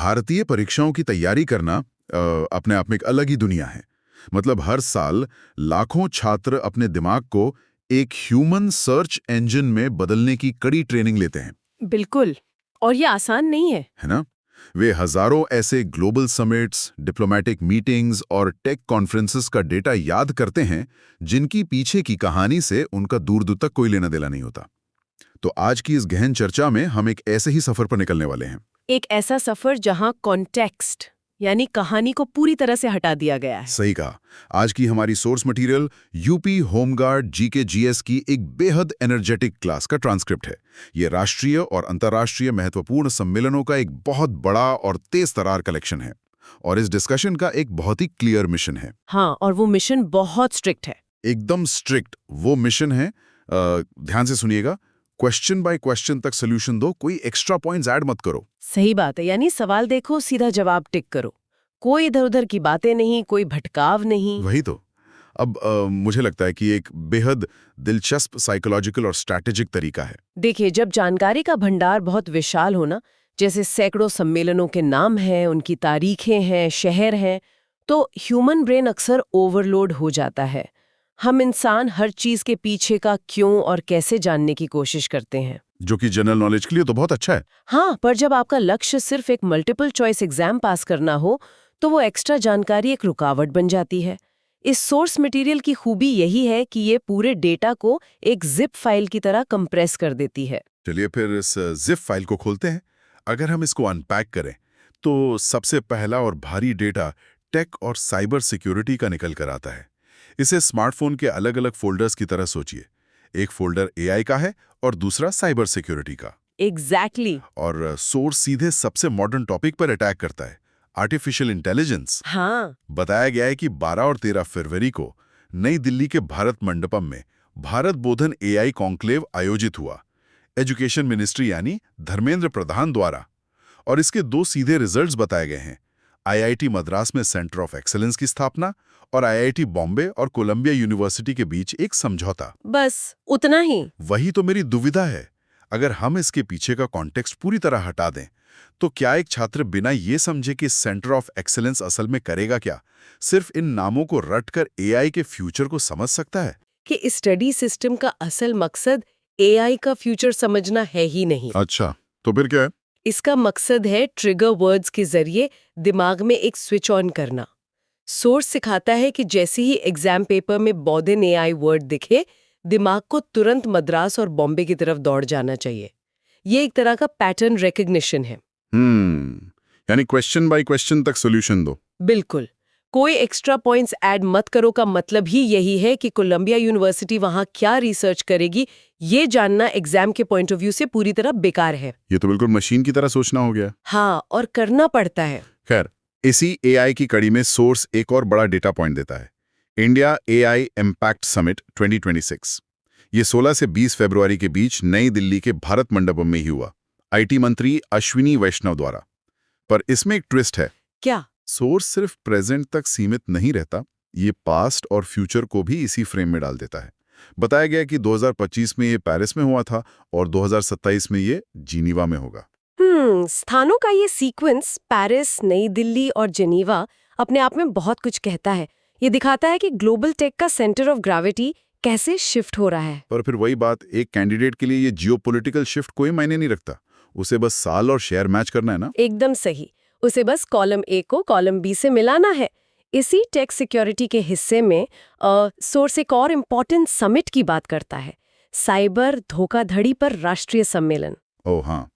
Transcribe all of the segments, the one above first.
भारतीय परीक्षाओं की तैयारी करना अपने आप में एक अलग ही दुनिया है। मतलब हर साल लाखों छात्र अपने दिमाग को एक ह्यूमन सर्च इंजन में बदलने की कड़ी ट्रेनिंग लेते हैं। बिल्कुल। और ये आसान नहीं है ना? वे हजारों ऐसे ग्लोबल समिट्स, डिप्लोमेटिक मीटिंग्स और टेक कॉन्फ्रेंसेस का डेटा याद करते हैं जिनकी पीछे की कहानी से उनका दूर दूर तक कोई लेना देना नहीं होता। तो आज की इस गहन चर्चा में हम एक ऐसे ही सफर पर निकलने वाले हैं। एक ऐसा सफर जहां कॉन्टेक्स्ट यानी कहानी को पूरी तरह से हटा दिया गया है। सही कहा। आज की हमारी source material UP home guard GK GS की एक बेहद एनर्जेटिक क्लास का ट्रांसक्रिप्ट है। ये राष्ट्रीय और अंतर्राष्ट्रीय महत्वपूर्ण सम्मेलनों का एक बहुत बड़ा और तेज तरार कलेक्शन है और इस डिस्कशन का एक बहुत ही क्लियर मिशन है। हाँ, और वो मिशन बहुत स्ट्रिक्ट है। एकदम स्ट्रिक्ट वो मिशन है। ध्यान से सुनिएगा। क्वेश्चन बाय क्वेश्चन तक सोल्यूशन दो, कोई एक्स्ट्रा पॉइंट्स ऐड मत करो। सही बात है, यानी सवाल देखो, सीधा जवाब टिक करो। कोई इधर उधर की बातें नहीं, कोई भटकाव नहीं। वही तो। अब मुझे लगता है कि एक बेहद दिलचस्प साइकोलॉजिकल और स्ट्रैटेजिक तरीका है। देखिए, जब जानकारी का भंडार बहुत विशाल हो ना, जैसे सैकड़ों सम्मेलनों के नाम हैं, उनकी तारीखें हैं, शहर हैं, तो ह्यूमन ब्रेन अक्सर ओवरलोड हो जाता है। हम इंसान हर चीज के पीछे का क्यों और कैसे जानने की कोशिश करते हैं, जो कि जनरल नॉलेज के लिए तो बहुत अच्छा है। हाँ, पर जब आपका लक्ष्य सिर्फ एक मल्टीपल चॉइस एग्जाम पास करना हो, तो वो एक्स्ट्रा जानकारी एक रुकावट बन जाती है। इस सोर्स मटेरियल की खूबी यही है कि ये पूरे डेटा को एक जिप फाइल की तरह कंप्रेस कर देती है। चलिए फिर इस जिप फाइल को खोलते हैं। अगर हम इसको अनपैक करें तो सबसे पहला और भारी डेटा टेक और साइबर सिक्योरिटी का निकल कर आता है। इसे स्मार्टफोन के अलग अलग फोल्डर्स की तरह सोचिए। एक फोल्डर एआई का है और दूसरा साइबर सिक्योरिटी का। एग्जैक्टली और सोर्स सीधे सबसे मॉडर्न टॉपिक पर अटैक करता है, आर्टिफिशियल इंटेलिजेंस। हाँ, बताया गया है कि 12 और 13 फरवरी को नई दिल्ली के भारत मंडपम में भारत बोधन एआई कॉन्क्लेव आयोजित हुआ, एजुकेशन मिनिस्ट्री यानी धर्मेंद्र प्रधान द्वारा। और इसके दो सीधे रिजल्ट्स बताए गए हैं। आईआईटी मद्रास में सेंटर ऑफ एक्सीलेंस की स्थापना और आईआईटी बॉम्बे और कोलंबिया यूनिवर्सिटी के बीच एक समझौता। बस उतना ही। वही तो मेरी दुविधा है। अगर हम इसके पीछे का कॉन्टेक्स्ट पूरी तरह हटा दें तो क्या एक छात्र बिना ये समझे कि सेंटर ऑफ एक्सीलेंस असल में करेगा क्या, सिर्फ इन नामों को रटकर एआई के फ्यूचर को समझ सकता है? कि इस स्टडी सिस्टम का असल मकसद एआई का फ्यूचर समझना है ही नहीं। अच्छा, तो फिर क्या है? इसका मकसद है ट्रिगर वर्ड्स के जरिए दिमाग में एक स्विच ऑन करना। सोर्स सिखाता है कि जैसे ही एग्जाम पेपर में बोधन एआई वर्ड दिखे, दिमाग को तुरंत मद्रास और बॉम्बे की तरफ दौड़ जाना चाहिए। ये एक तरह का पैटर्न रिकग्निशन है। यानी क्वेश्चन बाय क्वेश्चन तक सॉल्यूशन दो। बिल्कुल। कोई एक्स्ट्रा पॉइंट्स ऐड मत करो का मतलब ही यही है कि कोलंबिया यूनिवर्सिटी वहां क्या रिसर्च करेगी, ये जानना एग्जाम के पॉइंट ऑफ व्यू से पूरी तरह बेकार है। ये तो बिल्कुल मशीन की तरह सोचना हो गया। हाँ, और करना पड़ता है। खैर, इसी एआई की कड़ी में सोर्स एक और बड़ा डेटा पॉइंट देता है। India AI impact summit 2026। ये 16 से 20 फरवरी के बीच नई दिल्ली के भारत मंडपम में ही हुआ, आईटी मंत्री अश्विनी वैष्णव द्वारा। पर इसमें एक ट्विस्ट है। क्या? सोर्स सिर्फ प्रेजेंट तक सीमित नहीं रहता, ये पास्ट और फ्यूचर को भी इसी फ्रेम में डाल देता है। बताया गया कि 2025 में ये पेरिस में हुआ था और 2027 में ये जिनीवा में होगा। स्थानों का ये सीक्वेंस पेरिस, नई दिल्ली और जेनीवा अपने आप में बहुत कुछ कहता है। ये दिखाता है कि ग्लोबल टेक का सेंटर ऑफ ग्रेविटी कैसे शिफ्ट हो रहा है। पर फिर वही बात, एक कैंडिडेट के लिए ये जियोपॉलिटिकल शिफ्ट कोई मायने नहीं रखता। उसे बस साल और शेयर मैच करना है ना। एकदम सही। उसे बस कॉलम ए को कॉलम बी से मिलाना है। इसी टेक सिक्योरिटी के हिस्से में सोर्स एक और इम्पोर्टेंट समिट की बात करता है, साइबर धोखाधड़ी पर राष्ट्रीय सम्मेलन। ओह हाँ,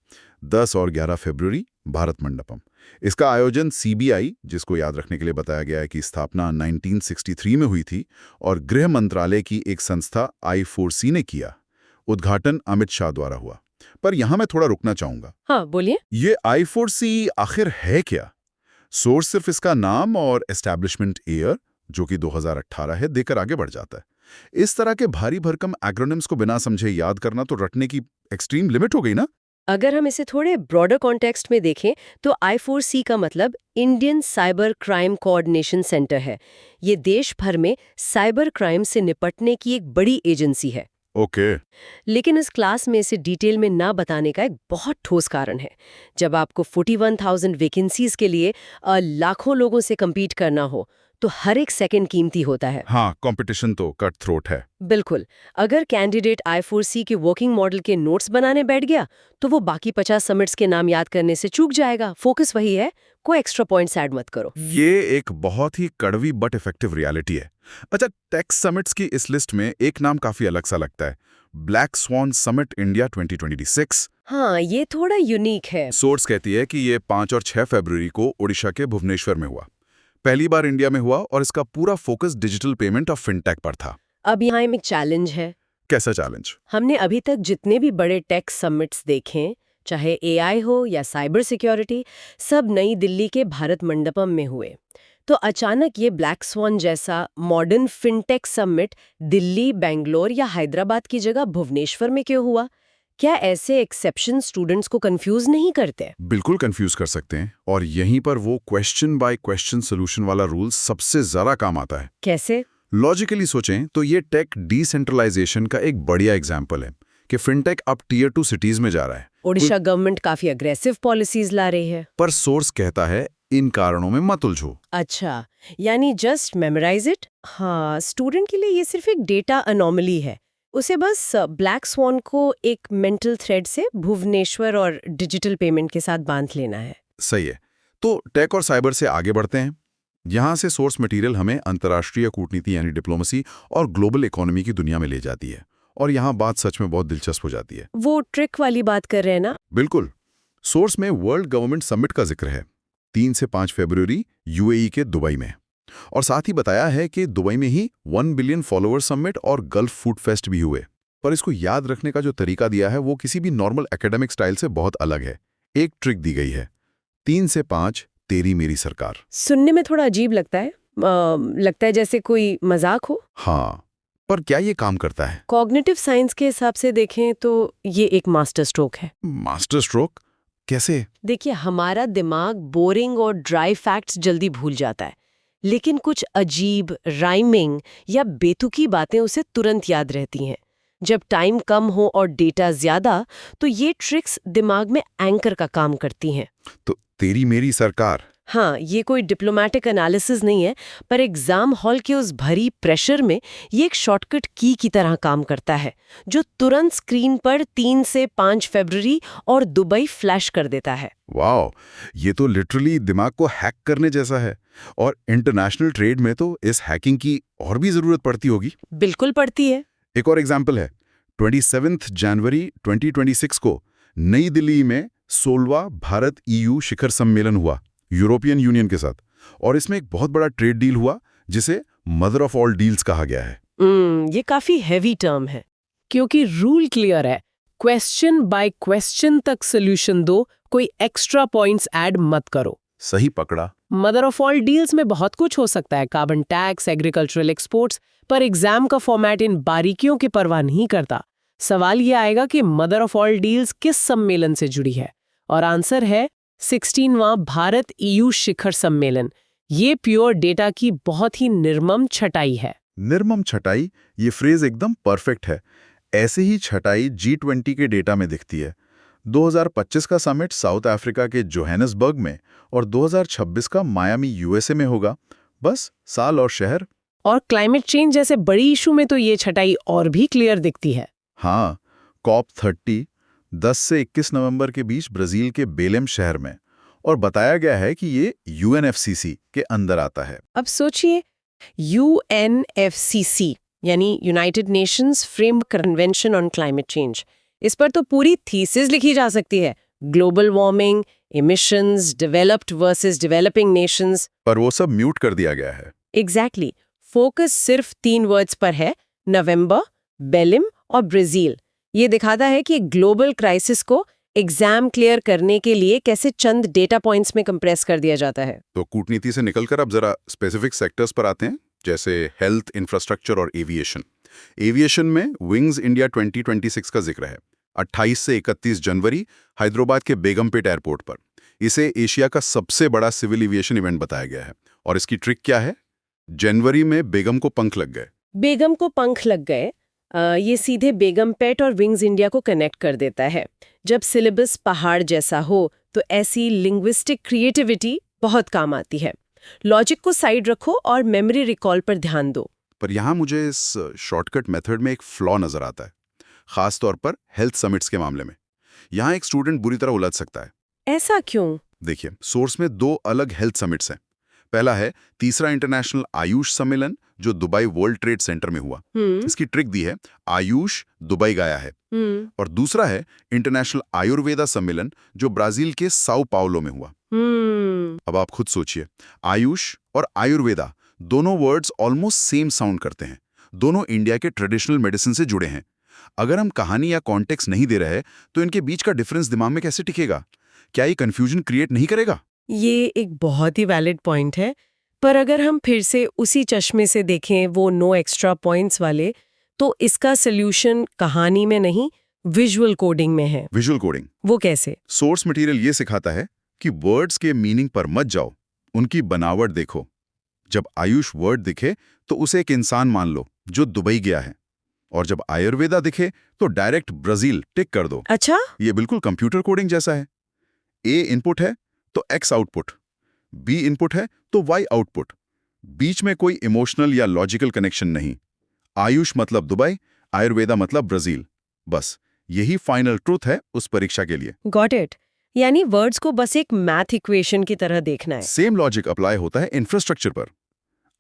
10 और 11 फरवरी भारत मंडपम। इसका आयोजन सीबीआई, जिसको याद रखने के लिए बताया गया है कि स्थापना 1963 में हुई थी, और गृह मंत्रालय की एक संस्था I4C ने किया। उद्घाटन अमित शाह द्वारा हुआ। पर यहां मैं थोड़ा रुकना चाहूंगा। हाँ, बोलिए। ये I4C आखिर है क्या? सोर्स सिर्फ इसका नाम और एस्टैब्लिशमेंट ईयर, जो कि 2018 है, देकर आगे बढ़ जाता है। इस तरह के भारी भरकम एक्रोनिम्स को बिना समझे याद करना तो रटने की एक्सट्रीम लिमिट हो गई ना। अगर हम इसे थोड़े ब्रॉडर कॉन्टेक्स्ट में देखें तो I4C का मतलब Indian cyber crime coordination centre है। ये देश भर में साइबर क्राइम से निपटने की एक बड़ी एजेंसी है। ओके। लेकिन इस क्लास में इसे डिटेल में ना बताने का एक बहुत ठोस कारण है। जब आपको 41,000 वैकेंसीज के लिए लाखों लोगों से compete करना हो, तो हर एक सेकंड कीमती होता है। हाँ, कंपटीशन तो कट थ्रोट है। बिल्कुल। अगर कैंडिडेट I4C के वर्किंग मॉडल के नोट्स बनाने बैठ गया, तो वो बाकी 50 समिट्स के नाम याद करने से चूक जाएगा। फोकस वही है, कोई एक्स्ट्रा पॉइंट्स ऐड मत करो। ये एक बहुत ही कड़वी बट इफेक्टिव रियलिटी है। अच्छा, टेक समिट्स की इस लिस्ट में एक नाम काफी अलग सा लगता है, ब्लैक स्वॉन समिट इंडिया 2026। हाँ, ये थोड़ा यूनिक है। सोर्स कहती है कि ये 5 और 6 फरवरी को ओडिशा के भुवनेश्वर में हुआ। पहली बार इंडिया में हुआ और इसका पूरा फोकस डिजिटल पेमेंट और फिनटेक पर था। अब यहाँ एक चैलेंज है। कैसा चैलेंज? हमने अभी तक जितने भी बड़े टेक समिट्स देखें, चाहे AI हो या साइबर सिक्योरिटी, सब नई दिल्ली के भारत मंडपम में हुए। तो अचानक ये ब्लैक स्वॉन जैसा modern fintech summit Delhi, Bangalore या हैदराबाद की जगह भुवनेश्वर में क्यों हुआ? क्या ऐसे एक्सेप्शन स्टूडेंट्स को कंफ्यूज नहीं करते? बिल्कुल कंफ्यूज कर सकते हैं, और यहीं पर वो क्वेश्चन बाय क्वेश्चन सोल्यूशन वाला रूल सबसे ज्यादा काम आता है। कैसे? लॉजिकली सोचें तो ये टेक डिसेंट्रलाइजेशन का एक बढ़िया एग्जाम्पल है कि फिनटेक अब टियर 2 सिटीज में जा रहा है। ओडिशा गवर्नमेंट काफी अग्रेसिव पॉलिसीज ला रही है। पर सोर्स कहता है इन कारणों में मत उलझो। अच्छा, यानी जस्ट मेमोराइज इट। हाँ, स्टूडेंट के लिए ये सिर्फ एक डेटा अनोमली है। उसे बस ब्लैक स्वॉन को एक मेंटल थ्रेड से भुवनेश्वर और डिजिटल पेमेंट के साथ बांध लेना है। सही है। तो टेक और साइबर से आगे बढ़ते हैं। यहाँ से सोर्स मटेरियल हमें अंतर्राष्ट्रीय कूटनीति यानी डिप्लोमेसी और ग्लोबल इकोनॉमी की दुनिया में ले जाती है, और यहाँ बात सच में बहुत दिलचस्प हो जाती है। वो ट्रिक वाली बात कर रहे हैं ना? बिल्कुल। सोर्स में वर्ल्ड गवर्नमेंट समिट का जिक्र है, 3 से 5 फरवरी यूएई के दुबई में, और साथ ही बताया है कि दुबई में ही 1 बिलियन फॉलोअर समिट और गल्फ फूड फेस्ट भी हुए। पर इसको याद रखने का जो तरीका दिया है वो किसी भी नॉर्मल एकेडमिक स्टाइल से बहुत अलग है। एक ट्रिक दी गई है, 3 से 5 तेरी मेरी सरकार। सुनने में थोड़ा अजीब लगता है। लगता है जैसे कोई मजाक हो। हाँ, पर क्या ये काम करता है? कॉग्निटिव साइंस के हिसाब से देखें तो ये एक मास्टर स्ट्रोक है। मास्टर स्ट्रोक कैसे? देखिए, हमारा दिमाग बोरिंग और ड्राई फैक्ट्स जल्दी भूल जाता है, लेकिन कुछ अजीब, राइमिंग या बेतुकी बातें उसे तुरंत याद रहती हैं। जब टाइम कम हो और डेटा ज्यादा, तो ये ट्रिक्स दिमाग में एंकर का काम करती हैं। तो तेरी मेरी सरकार। हाँ, ये कोई डिप्लोमेटिक एनालिसिस नहीं है, पर एग्जाम हॉल के उस भरी प्रेशर में ये एक शॉर्टकट की तरह काम करता है, जो तुरंत स्क्रीन पर 3 से 5 फरवरी और दुबई फ्लैश कर देता है। वाओ, ये तो लिटरली दिमाग को हैक करने जैसा है। और इंटरनेशनल ट्रेड में तो इस हैकिंग की और भी जरूरत पड़ती होगी। बिल्कुल पड़ती है। एक और एग्जाम्पल है, 27 जनवरी 2026 को नई दिल्ली में 16वां भारत EU शिखर सम्मेलन हुआ यूरोपियन यूनियन के साथ, और इसमें एक बहुत बड़ा ट्रेड डील हुआ जिसे मदर ऑफ ऑल डील्स कहा गया है। ये काफी हैवी टर्म है, क्योंकि रूल क्लियर है, क्वेश्चन बाय क्वेश्चन तक सोल्यूशन दो, कोई एक्स्ट्रा पॉइंट्स ऐड मत करो। सही पकड़ा। मदर ऑफ ऑल डील्स में बहुत कुछ हो सकता है, कार्बन टैक्स, एग्रीकल्चरल एक्सपोर्ट्स, पर एग्जाम का फॉर्मेट इन बारीकियों की परवाह नहीं करता। सवाल ये आएगा कि मदर ऑफ ऑल डील्स किस सम्मेलन से जुड़ी है, और आंसर है 16वां भारत EU शिखर सम्मेलन। ये प्योर डेटा की बहुत ही निर्मम छटाई है। निर्मम छटाई, ये फ्रेज एकदम परफेक्ट है। ऐसे ही छटाई G20 के डेटा में दिखती है। 2025 का समिट साउथ अफ्रीका के जोहानिसबर्ग में और 2026 का मायामी USA में होगा। बस साल और शहर। और क्लाइमेट चेंज जैसे बड़ी इशू में तो ये छटाई और भी क्लियर दिखती है। हाँ, COP30 10 से 21 नवंबर के बीच ब्राजील के बेलेम शहर में, और बताया गया है कि ये UNFCCC के अंदर आता है। अब सोचिए, UNFCCC यानी United Nations framework convention on climate change, इस पर तो पूरी थीसिस लिखी जा सकती है। Global warming, emissions, developed versus developing Nations. पर वो सब म्यूट कर दिया गया है। एग्जैक्टली। फोकस सिर्फ 3 वर्ड्स पर है, नवंबर, बेलिम और ब्राजील। ये दिखाता है कि ग्लोबल क्राइसिस को एग्जाम क्लियर करने के लिए कैसे चंद डेटा पॉइंट्स में कंप्रेस कर दिया जाता है। तो कूटनीति से निकलकर अब जरा स्पेसिफिक सेक्टर्स पर आते हैं, जैसे हेल्थ, इंफ्रास्ट्रक्चर और एविएशन। एविएशन में विंग्स इंडिया 2026 का जिक्र है, 28 से 31 जनवरी हैदराबाद के बेगमपेट एयरपोर्ट पर। इसे एशिया का सबसे बड़ा सिविल एविएशन इवेंट बताया गया है। और इसकी ट्रिक क्या है? जनवरी में बेगम को पंख लग गए। बेगम को पंख लग गए, ये सीधे बेगमपेट और विंग्स इंडिया को कनेक्ट कर देता है। जब सिलेबस पहाड़ जैसा हो तो ऐसी लिंग्विस्टिक क्रिएटिविटी बहुत काम आती है। लॉजिक को साइड रखो और मेमोरी रिकॉल पर ध्यान दो। पर यहाँ मुझे इस शॉर्टकट मेथड में एक फ्लॉ नजर आता है, खास तौर पर हेल्थ समिट्स के मामले में। यहाँ एक स्टूडेंट बुरी तरह उलझ सकता है। ऐसा क्यों? देखिए, सोर्स में 2 अलग हेल्थ समिट्स हैं। पहला है तीसरा इंटरनेशनल आयुष सम्मेलन, जो दुबई वर्ल्ड ट्रेड सेंटर में हुआ। इसकी ट्रिक दी है, आयुष दुबई गया है। और दूसरा है इंटरनेशनल आयुर्वेदा सम्मेलन, जो ब्राजील के साओ पाउलो में हुआ। अब आप खुद सोचिए, आयुष और आयुर्वेदा दोनों वर्ड्स ऑलमोस्ट सेम साउंड करते हैं। दोनों इंडिया के ट्रेडिशनल मेडिसिन से जुड़े हैं। अगर हम कहानी या कॉन्टेक्स्ट नहीं दे रहे तो इनके बीच का डिफरेंस दिमाग में कैसे टिकेगा? क्या ये कंफ्यूजन क्रिएट नहीं करेगा? ये एक बहुत ही वैलिड पॉइंट है, पर अगर हम फिर से उसी चश्मे से देखें, वो नो एक्स्ट्रा पॉइंट्स वाले, तो इसका सल्यूशन कहानी में नहीं, विजुअल कोडिंग में है। विजुअल कोडिंग वो कैसे? सोर्स मटेरियल ये सिखाता है कि वर्ड्स के मीनिंग पर मत जाओ, उनकी बनावट देखो। जब आयुष वर्ड दिखे तो उसे एक इंसान मान लो जो दुबई गया है, और जब आयुर्वेदा दिखे तो डायरेक्ट ब्राजील टिक कर दो। अच्छा, ये बिल्कुल कंप्यूटर कोडिंग जैसा है। ए इनपुट है तो एक्स आउटपुट, बी इनपुट है तो वाई आउटपुट। बीच में कोई इमोशनल या लॉजिकल कनेक्शन नहीं। आयुष मतलब दुबई, आयुर्वेदा मतलब ब्राजील। बस यही फाइनल ट्रूथ है उस परीक्षा के लिए। Got it. यानी वर्ड्स को बस एक मैथ इक्वेशन की तरह देखना है। सेम लॉजिक अप्लाई होता है इंफ्रास्ट्रक्चर पर।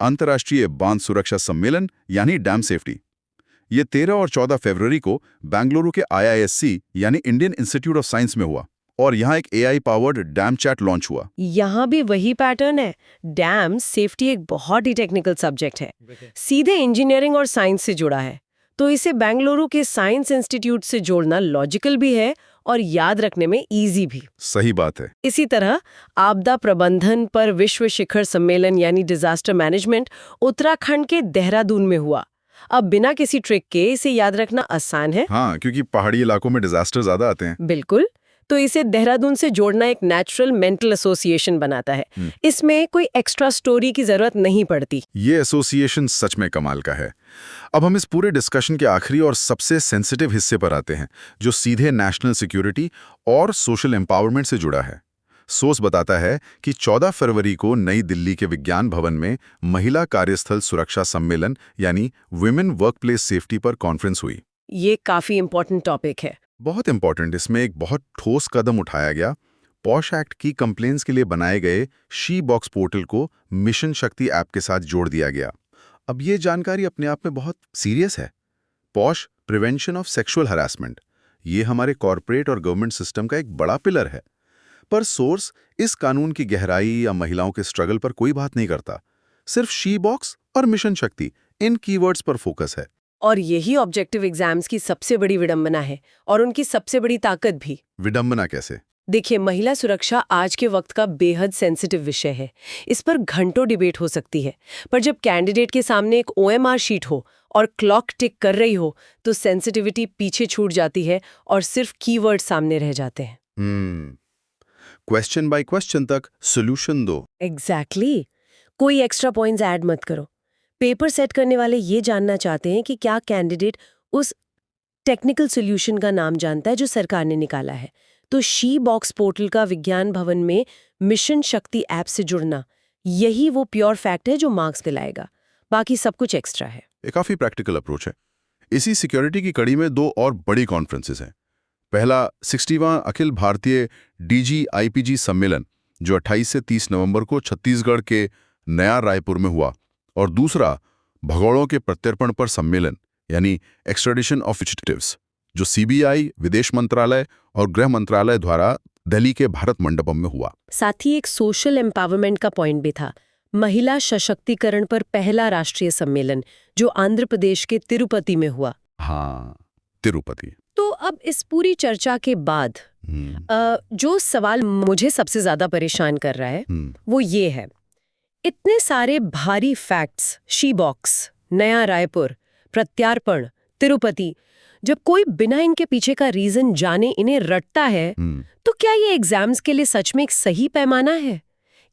अंतर्राष्ट्रीय बांध सुरक्षा सम्मेलन यानी डैम सेफ्टी, ये 13 और 14 फरवरी को बेंगलुरु के IISc यानी इंडियन इंस्टीट्यूट ऑफ साइंस में हुआ, और यहाँ एक AI powered dam chat launch हुआ। यहाँ भी वही पैटर्न है। डैम सेफ्टी एक बहुत ही टेक्निकल सब्जेक्ट है, सीधे इंजीनियरिंग और साइंस से जुड़ा है, तो इसे बेंगलुरु के साइंस इंस्टीट्यूट से जोड़ना लॉजिकल भी है और याद रखने में इजी भी। सही बात है। इसी तरह आपदा प्रबंधन पर विश्व शिखर सम्मेलन यानी डिजास्टर मैनेजमेंट उत्तराखंड के देहरादून में हुआ। अब बिना किसी ट्रिक के इसे याद रखना आसान है। हाँ, क्योंकि पहाड़ी इलाकों में डिजास्टर ज्यादा आते हैं। बिल्कुल, तो इसे देहरादून से जोड़ना एक नेचुरल मेंटल एसोसिएशन बनाता है। इसमें कोई एक्स्ट्रा स्टोरी की जरूरत नहीं पड़ती। ये एसोसिएशन सच में कमाल का है। अब हम इस पूरे डिस्कशन के आखिरी और सबसे सेंसिटिव हिस्से पर आते हैं, जो सीधे नेशनल सिक्योरिटी और सोशल एम्पावरमेंट से जुड़ा है। सोर्स बताता है कि 14 फरवरी को नई दिल्ली के विज्ञान भवन में महिला कार्यस्थल सुरक्षा सम्मेलन यानी वुमेन वर्कप्लेस सेफ्टी पर कॉन्फ्रेंस हुई। ये काफी इंपॉर्टेंट टॉपिक है। बहुत इंपॉर्टेंट। इसमें एक बहुत ठोस कदम उठाया गया। पॉश एक्ट की कंप्लेंट्स के लिए बनाए गए शी बॉक्स पोर्टल को मिशन शक्ति ऐप के साथ जोड़ दिया गया। अब ये जानकारी अपने आप में बहुत सीरियस है। Posh prevention of sexual harassment, ये हमारे कॉर्पोरेट और गवर्नमेंट सिस्टम का एक बड़ा पिलर है। पर सोर्स इस कानून की गहराई या महिलाओं के स्ट्रगल पर कोई बात नहीं करता। सिर्फ शी बॉक्स और मिशन शक्ति, इन कीवर्ड्स पर फोकस है। और यही ऑब्जेक्टिव एग्जाम्स की सबसे बड़ी विडंबना है और उनकी सबसे बड़ी ताकत भी। विडंबना कैसे? देखिए, महिला सुरक्षा आज के वक्त का बेहद सेंसिटिव विषय है। इस पर घंटों डिबेट हो सकती है, पर जब कैंडिडेट के सामने एक OMR शीट हो और क्लॉक टिक कर रही हो तो सेंसिटिविटी पीछे छूट जाती है और सिर्फ कीवर्ड सामने रह जाते हैं। क्वेश्चन बाय क्वेश्चन तक सॉल्यूशन दो। एग्जैक्टली। कोई एक्स्ट्रा पॉइंट्स ऐड मत करो। पेपर सेट करने वाले ये जानना चाहते हैं कि क्या कैंडिडेट उस टेक्निकल सॉल्यूशन का नाम जानता है जो सरकार ने निकाला है। तो शी बॉक्स पोर्टल का विज्ञान भवन में मिशन शक्ति ऐप से जुड़ना, यही वो प्योर फैक्ट है जो मार्क्स दिलाएगा। बाकी सब कुछ एक्स्ट्रा है। एक काफी प्रैक्टिकल अप्रोच है। इसी सिक्योरिटी की कड़ी में 2 और बड़ी कॉन्फ्रेंसेस हैं। पहला 60वां अखिल भारतीय DG-IPG सम्मेलन, जो 28 से 30 नवंबर को छत्तीसगढ़ के नया रायपुर में हुआ, और दूसरा भगोड़ों के प्रत्यर्पण पर सम्मेलन यानी एक्स्ट्रेडिशन ऑफ फ्यूजिटिव्स, जो CBI, विदेश मंत्रालय और गृह मंत्रालय द्वारा दिल्ली के भारत मंडपम में हुआ। साथ ही एक सोशल एम्पावरमेंट का पॉइंट भी था। महिला सशक्तिकरण पर पहला राष्ट्रीय सम्मेलन जो आंध्र प्रदेश के तिरुपति में हुआ। हाँ, तिरुपति। तो अब इस पूरी चर्चा के बाद जो सवाल मुझे सबसे ज्यादा परेशान कर रहा है वो ये है, इतने सारे भारी फैक्ट्स, शी बॉक्स, नया रायपुर, प्रत्यार्पण, तिरुपति, जब कोई बिना इनके पीछे का रीजन जाने इन्हें रटता है, तो क्या ये एग्जाम्स के लिए सच में एक सही पैमाना है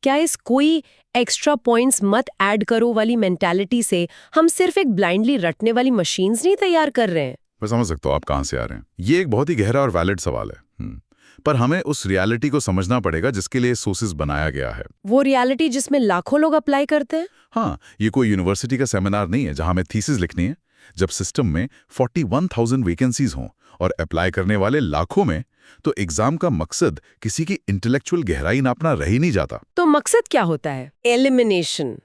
क्या इस कोई एक्स्ट्रा पॉइंट्स मत ऐड करो वाली मेंटालिटी से हम सिर्फ एक ब्लाइंडली रटने वाली मशीन्स नहीं तैयार कर रहे हैं? मैं समझ सकता हूँ आप कहाँ से आ रहे हैं। ये एक बहुत ही गहरा और वैलिड सवाल है। पर हमें उस रियलिटी को समझना पड़ेगा जिसके लिए सोर्सेज बनाया गया है। वो रियलिटी जिसमें लाखों लोग अप्लाई करते हैं? हाँ, ये कोई यूनिवर्सिटी का सेमिनार नहीं है जहां हमें थीसिस लिखनी है। जब सिस्टम में 41,000 वैकेंसीज हों और अप्लाई करने वाले लाखों में, तो एग्जाम का मकसद किसी की इंटेलेक्चुअल गहराई नापना रह ही नहीं जाता। तो मकसद क्या होता है? एलिमिनेशन,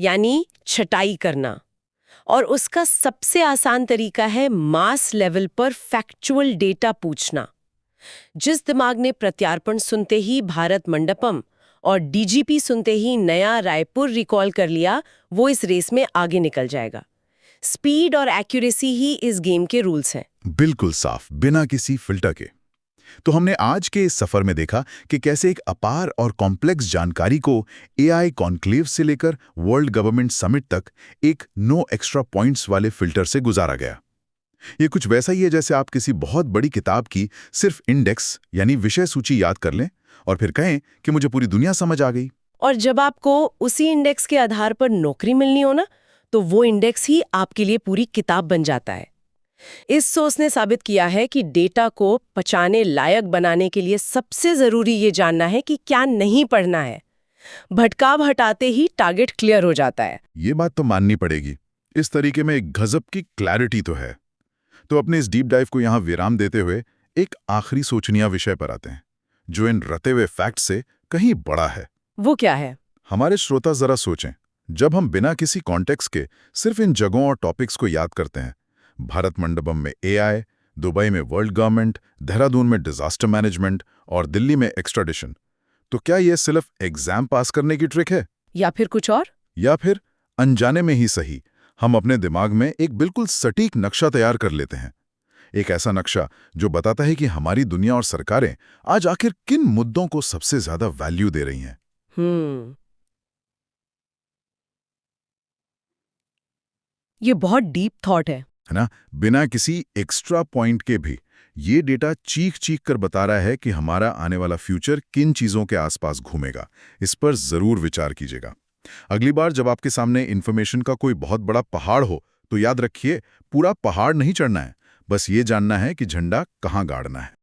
यानी छटाई करना। और उसका सबसे आसान तरीका है मास लेवल पर फैक्चुअल डेटा पूछना। जिस दिमाग ने प्रत्यार्पण सुनते ही भारत मंडपम और डीजीपी सुनते ही नया रायपुर रिकॉल कर लिया, वो इस रेस में आगे निकल जाएगा। स्पीड और एक्यूरेसी ही इस गेम के रूल्स हैं। बिल्कुल साफ, बिना किसी फिल्टर के। तो हमने आज के इस सफर में देखा कि कैसे एक अपार और कॉम्प्लेक्स जानकारी को एआई कॉन्क्लेव से लेकर वर्ल्ड गवर्नमेंट समिट तक एक नो एक्स्ट्रा पॉइंट्स वाले फिल्टर से गुजारा गया। ये कुछ वैसा ही है जैसे आप किसी बहुत बड़ी किताब की सिर्फ इंडेक्स यानी विषय सूची याद कर लें और फिर कहें कि मुझे पूरी दुनिया समझ आ गई। और जब आपको उसी इंडेक्स के आधार पर नौकरी मिलनी हो ना, तो वो इंडेक्स ही आपके लिए पूरी किताब बन जाता है। इस सोच ने साबित किया है कि डेटा को पचाने लायक बनाने के लिए सबसे जरूरी ये जानना है कि क्या नहीं पढ़ना है। भटकाव हटाते ही टारगेट क्लियर हो जाता है। ये बात तो माननी पड़ेगी। इस तरीके में एक गजब की क्लैरिटी तो है। तो अपने इस डीप डाइव को यहाँ विराम देते हुए एक आखिरी सोचनीय विषय पर आते हैं, जो इन रटे हुए फैक्ट से कहीं बड़ा है। वो क्या है? हमारे श्रोता जरा सोचें, जब हम बिना किसी कॉन्टेक्स्ट के सिर्फ इन जगहों और टॉपिक्स को याद करते हैं, भारत मंडपम में एआई, दुबई में वर्ल्ड गवर्नमेंट, देहरादून में डिजास्टर मैनेजमेंट और दिल्ली में एक्स्ट्राडिशन, तो क्या यह सिर्फ एग्जाम पास करने की ट्रिक है? या फिर कुछ और? या फिर अनजाने में ही सही, हम अपने दिमाग में एक बिल्कुल सटीक नक्शा तैयार कर लेते हैं। एक ऐसा नक्शा जो बताता है कि हमारी दुनिया और सरकारें आज आखिर किन मुद्दों को सबसे ज्यादा वैल्यू दे रही हैं। ये बहुत डीप थॉट है ना? बिना किसी एक्स्ट्रा पॉइंट के भी ये डेटा चीख चीख कर बता रहा है कि हमारा आने वाला फ्यूचर किन चीजों के आसपास घूमेगा। इस पर जरूर विचार कीजिएगा। अगली बार जब आपके सामने इंफॉर्मेशन का कोई बहुत बड़ा पहाड़ हो, तो याद रखिए, पूरा पहाड़ नहीं चढ़ना है, बस ये जानना है कि झंडा कहाँ गाड़ना है।